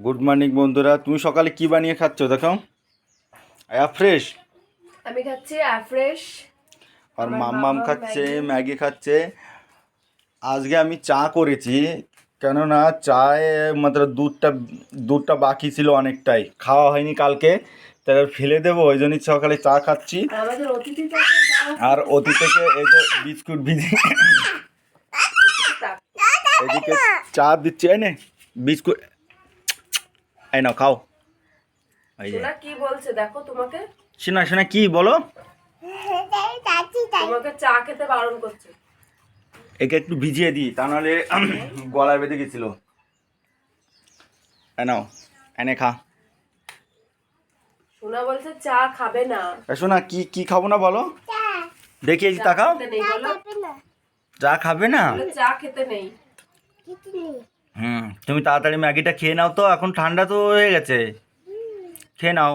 Good morning বন্ধুরা, তুমি সকালে কি বানিয়ে খাচ্ছ দেখো? ফ্রেশ। আমি খাচ্ছি ফ্রেশ, আর মাম্মাম খাচ্ছে ম্যাগি খাচ্ছে। আজকে আমি চা করেছি, কেননা চায়ে দুধটা বাকি ছিল, অনেকটাই খাওয়া হয়নি কালকে, তাই ফেলে দেবো, ওই জন্যই সকালে চা খাচ্ছি। আমাদের অতিথি আর অতি থেকে এই যে বিস্কুট ভিজিয়ে এদিকে চা দিচ্ছি, এই নে বিস্কুট, এই নাও খাও। এই যে কি বলছে দেখো, তোমাকে শোনা শোনা কি বলো, তোমাকে চা খেতে বারণ করছে। একে একটু ভিজিয়ে দিই, তা নাহলে গলায় বেঁধে গেছিল। নাও, এনে খা। সোনা বলছে চা খাবে না। শোনা কি কি খাবো না বলো, দেখি এই যে তাকাও। চা খাবে না? চা খেতে নেই। তুমি তাড়াতাড়ি ম্যাগিটা খেয়ে নাও তো, এখন ঠান্ডা তো হয়ে গেছে, খেয়ে নাও।